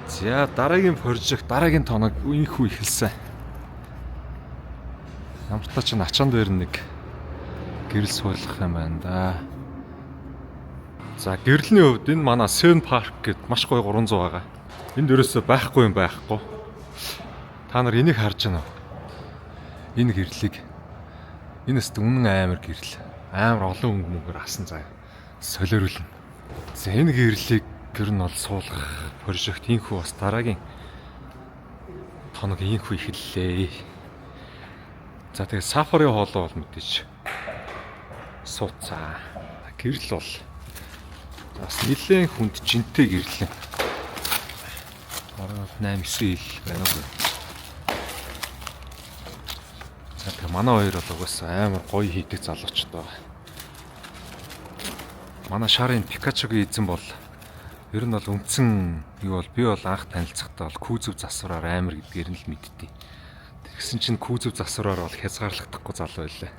За дараагийн прожект, дараагийн тоног үеийнхүү эхэлсэн. Ямар ч тач ачаан дээр нэг гэрэл суулгах юм байна да. За гэрлийн хувьд энэ манай Сен парк гэд маш гоё 300 байгаа. Энд ерөөсөө байхгүй юм байхгүй. Та нар энийг харж байна уу? Энэ гэрлийг. Энэ өст үнэн амар гэрэл. Амар олон өнгөөр асан заяа. Солиоруулна. За энэ гэрлийг гэр нь бол суулгах прожект ийхүү бас дараагийн тоног ийхүү эхэллээ. За тэгээ сафари хоолой бол мэдээж сууцаа. Гэрэл бол бас нэлээд хүнд жинтэй гэрлээ. Бараг 8-9 ил байна уу. За тэгээ манай хоёр бол угаасаа амар гоё хийдэг залуучд байгаа. Манай шарын Пикачугийн эзэн бол ер нь бол үндсэн юу бол би бол анх танилцахдаа бол күүзөв засвараар амар гэдгээр нь л мэдтий. Тэгсэн чинь күүзөв засвараар бол хязгаарлагдахгүй залуу байлаа.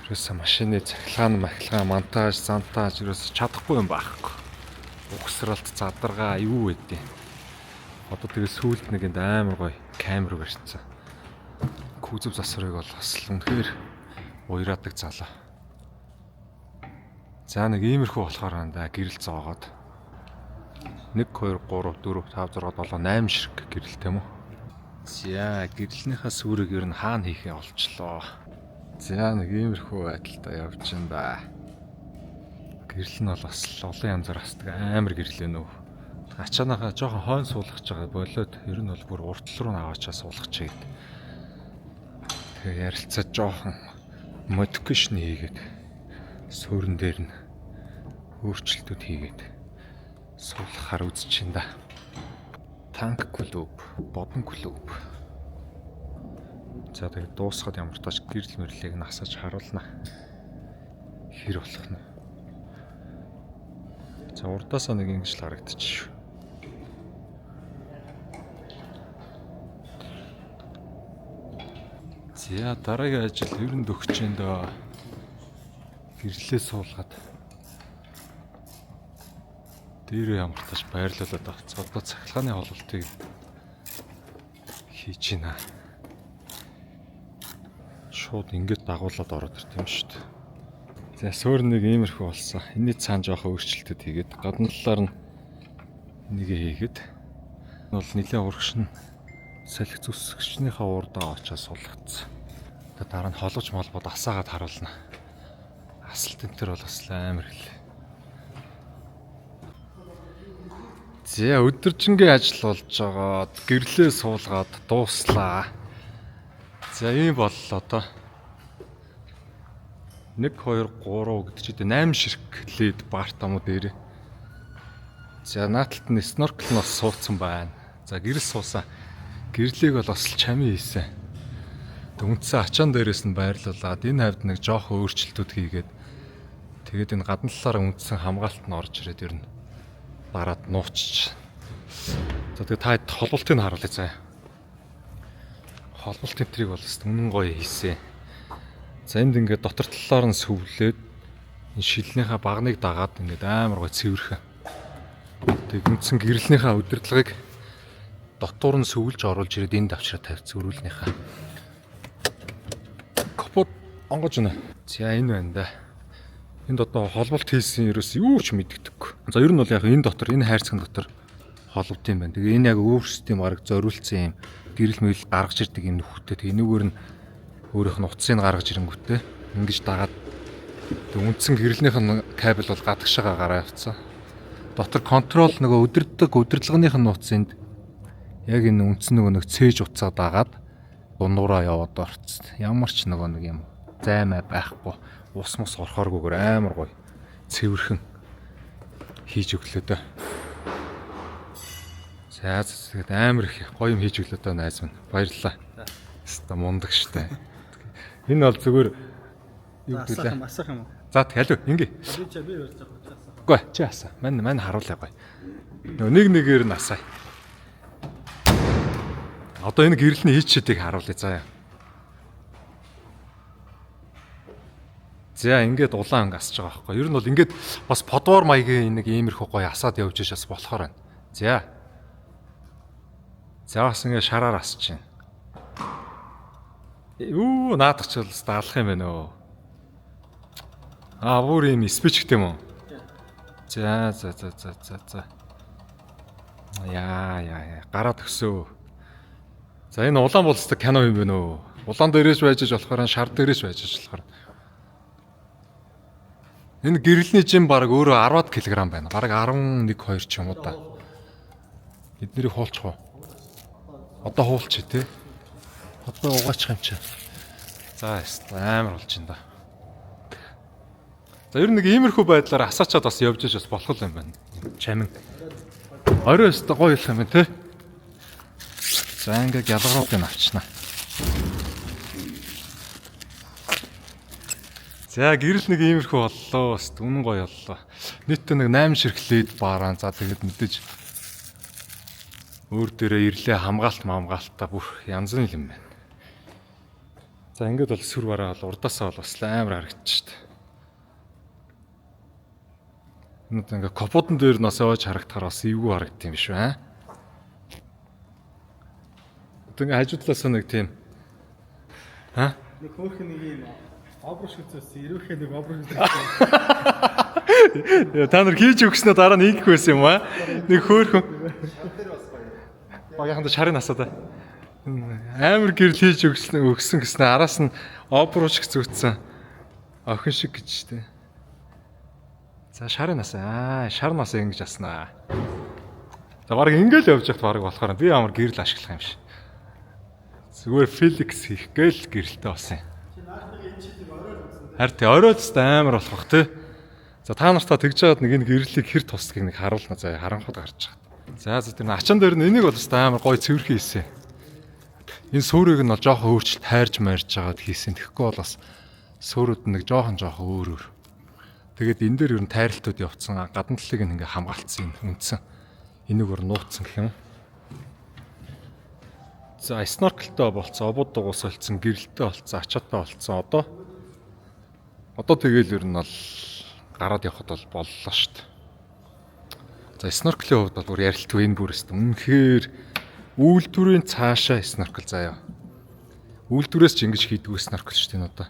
Ерөөсөө машины цахилгаан, монтаж, зантаж ерөөсөө чадахгүй юм байхгүй. Угсралт, задаргаа юу байдیں۔ Одоо тэгээ сүүлд нэг энд амар гоё камер барьцсан. Күүзөв засварыг бол бас үнэхээр уяраадаг залуу. За нэг иймэрхүү болохоор андаа гэрэл зоогоод 1 2 3 4 5 6 7 8 ширхэг гэрэлтэй юм уу. За гэрэлнийхээ сүрэг ер нь хаана хийхээ олчлоо. За нэг иймэрхүү байдалтай явж байна да. Гэрэл нь бол бас олон янзаар хасдаг амар гэрэл вэ нөө. Ачаанаахаа жоохон хойно суулгаж байгаа болоод ер нь бол бүр уртл руу наваачаа суулгах чигэд. Тэгээ ярилцаад жоохон modification хийгээд суурин дээр нь өөрчлөлтүүд хийгээд суулгахаар үзэж чинь да. Танк клуб, бодон клуб. За тэгээд дуусгаад ямар тач гэрэл мэрлийг нь асаж харуулна. Хэр болох нь. За урдаасаа нэг ингэж л харагдчих. За дараагийн ажил ер нь өгч जैन дөө. Гэрлээ суулгаад дээр ямар тач байрлуулад авцгаа одоо цахилгааны холболтыг хийж байна. Шууд ингэж дагуулад ороод ирт юм шүү дээ. За суур нэг иймэрхүү болсон. Энийний цаана жоохон өөрчлөлтүүд хийгээд гадна талаар нь нэг хийгээд бол нэлээд урагшин салхи зүсгчнийхээ урдаа очиж суулгацсан. Одоо дараа нь холож молбод асаагаад харуулна. Асалт энэ төр бол бас амар хэл. За өдөржингийн ажил болж байгаа. Гэрлээ суулгаад дууслаа. За ийм боллоо одоо. 1 2 3 гэдэг чидээ 8 ширхэг лед бартамуу дээр. За нааталт нь сноркл нь бас суудсан байна. За гэрэл суусан. Гэрлийг бол бас чамин хийсэн. Дүнцэн ачаан дээрээс нь байрлуулад энэ хавьд нэг жоохон өөрчлөлтүүд хийгээд тэгээд энэ гадна талаараа үндсэн хамгаалалт нь орж ирээд ер нь дараад нуучч. За тэгээд та холболтыг харуулъя заа. Холболт энтрийг бол үнэн гоё хийсэн. За энд ингээд дотор талаар нь сүвлээд энэ шилнийхээ багныг дагаад ингээд амар гоё цэвэрхэн. Тэгээд үндсэн гэрэлнийхээ удирдлагыг дотор нь сүвлж оруулж ирээд энд авчраа тавьц өрүүлнийхээ. Капот онгож байна. За энэ байна да. Энд одоо холболт хийсэн ерөөс юу ч мэддэггүй. За ер нь бол яг энэ дотор энэ хайрцаг дотор холболт юм байна. Тэгээ энэ яг өөрсдийн бараг зориулсан юм гэрэл мэрэл гаргаж ирдэг юм нөхөтэй. Тэгээ энүүгээр нь өөрийнх нь утсыг гаргаж ирэнгүүтээ ингэж дагаад үндсэн гэрэлнийх нь кабель бол гадагшаага гараа явцсан. Дотор контрол нөгөө удирдлагынх нь утсанд яг энэ үндсэн нөгөө нэг цээж утсаа дагаад дундуураа яваад орцсон. Ямар ч нөгөө нэг юм займаа байхгүй. Ус мус орохооргүйгээр амар гоё цэвэрхэн хийж өглөө дөө. За тэгээд амар их гоё юм хийж өглөө дөө найз минь. Баярлалаа. Хэвээ мундаг штэ. Энэ бол зүгээр юу гэдэг вэ? Асах юм уу? За халуу ингээ. Би барьж авах. Үгүй чи асаа. Мань харуулъя гоё. Нөгөө нэгээр нь асаа. Одоо энэ гэрэлний хийчүүдийг харуулъя заа. За ингээд улаан анги асж байгаа байхгүй. Ер нь бол ингээд бас подвор маягийн нэг иймэрхүү гоё асаад явж ишээс болохоор байна. За. За бас ингэ шараар асч байна. Наадах ч бас даалах юм байна өө. Бүр юм спич гэх юм уу? За. Яа. Гараад өгсөө. За энэ улаан болцдог кино юм байна өө. Улаан дээрээс байж болохоор шар дээрээс байж болохоор. Энэ гэрэлний жим баг өөрөө 10 кг байна. Бараг 11 2 ч юм уу да. Эднэрийг хуулчих уу? Одоо хуулчих тий. Одоо угаачих юм чи. За амар болж байна да. За ер нь нэг иймэрхүү байдлаар асаачаад бас явж бас болох юм байна. Чамин. Орой өстө гоё их юм тий. За ингээ гялгаруудыг авчнаа. За гэрэл нэг иймэрхүү боллоо. Үнэн гоё боллоо. Нийтдээ нэг 8 ширхлээд баараа. За тэгээд мэдээж өөр дээрээ ирлээ хамгаалтаа бүр янз бүрийн юм байна. За ингээд бол сүр бараа бол урдаасаа бол бас амар харагдчих шүү дээ. Нүд ингээ капотон дээр нас явж харагдахаар бас эвгүй харагдсан юм биш үү аа? Ингээ хажуудлаасаа нэг тийм нэг хөөх нэг юм обруш үзээс ирүүхээ нэг обруш үзээс та нар хийж өгснөө дараа нь ийгэх байсан юм аа? Нэг хөөхөн багийнханд шарын насаа да. Амар гэрэл хийж өгсөн гэснээр араас нь обруш зүүцсэн охин шиг гэж штэ. За шарын насаа шар насаа ингэж аснаа. За баг ингээл явж явахт баг болохоор би амар гэрэл ашиглах юм шиг. Зүгээр Феликс хийх гээл гэрэлтэй болсон юм. Харин тий оройцтой амар болох бах тий. За та нартаа тэгж жаад нэг энэ гэрлийг хэр тусдгийг нэг харуулна заа харанхууд гарч байгаа. За тэр ачаан дээр нь энийг бол өстой амар гоё цэвэрхэн хийсэн. Энэ суурийг нь бол жоохон өөрчлөлт хайрж марьж байгаад хийсэн. Тэгэхгүй бол бас суурууд нэг жоохон өөр. Тэгээд энэ дээр ер нь тайралтууд явцсан гадна талыг нь ингээ хамгаалцсан юм үндсэн. Энийг өөр нууцсан гэх юм. За снорклтэй болцсон, обод дугуйсалцсан, гэрэлтэй болцсон, ачаатай болцсон. Одоо тэгээл ер нь бол гараад явхад бол боллоо шүү дээ. За снорклийн хувьд бол бүр ярилтгүй энэ бүрээс үнэхээр үйлдвэрийн цаашаа сноркл заяа. Үйлдвэрээс ч ингэж хийдгүү сноркл шүү дээ одоо.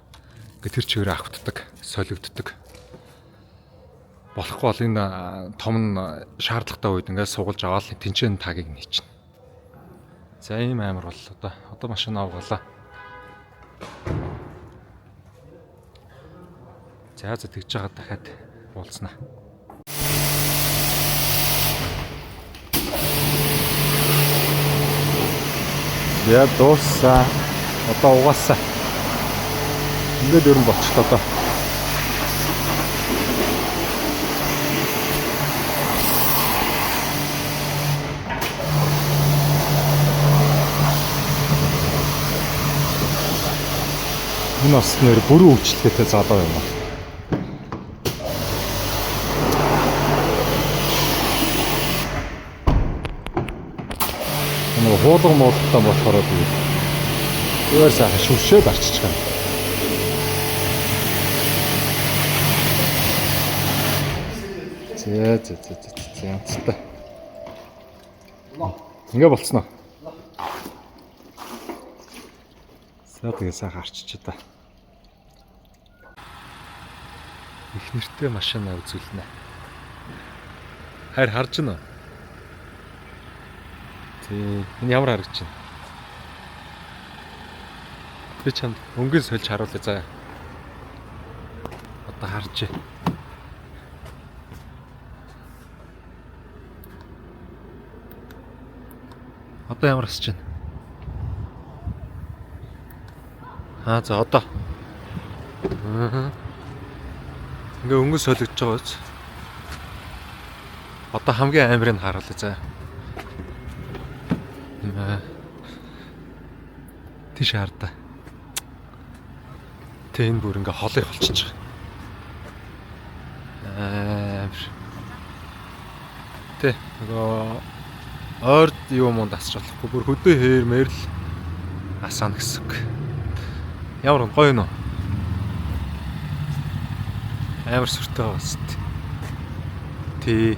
Ингээ тэр чигээр автдаг, солигддог. Болохгүй бол энэ том нь шаардлагатай үед ингээд сугалж аваад тэнцэн тагийг нээчихнэ. За ийм амар бол одоо машин авгалаа. За тэгж байгаа дахиад уулзнаа. Я дуусаа. Одоо угаасаа. Ингээд өрн болчихлоо одоо. Энэ бас нэр бүрэн үйлчлэгээтэй залуу юм аа. Энэ хуулга муултаа болохоор зүгээр сайхан шүршээд арчиж байгаа. За янзтай. Ингээ болцсноо. За тэгээ сайхан арчиж та. Их нэртэй машина үзүүлнэ. Хайр харж байна уу? Тий, энэ ямар харагдаж байна? Би чамд өнгөн сольж харуулъя заа. Одоо харж байна. Одоо ямар асч байна? За одоо. Ингээ өнгө солигдож байгаа биз? Одоо хамгийн амирыг харуулъя заа. Тийш хардаа. Тэ энэ бүр ингээ холыг болчихж байгаа. Тэ нөгөө ойрд юу мунд асч болохгүй бүр хөдөө хээр мэрл асаана гэсэн үг. Ямар гоё нөө. Амар сүртэй байна. Тий.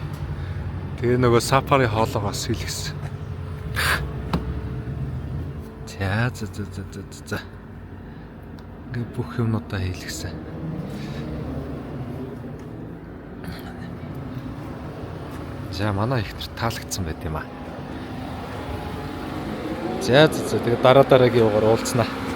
Тэгээ нөгөө сапари хоолоо бас хийлгэсэн. За. Ингээ бүх юмнуудаа хийлгэсэн. За манай ихтер таалагдсан байт юм аа. За тэгээ дараагийн угаар уулзнаа.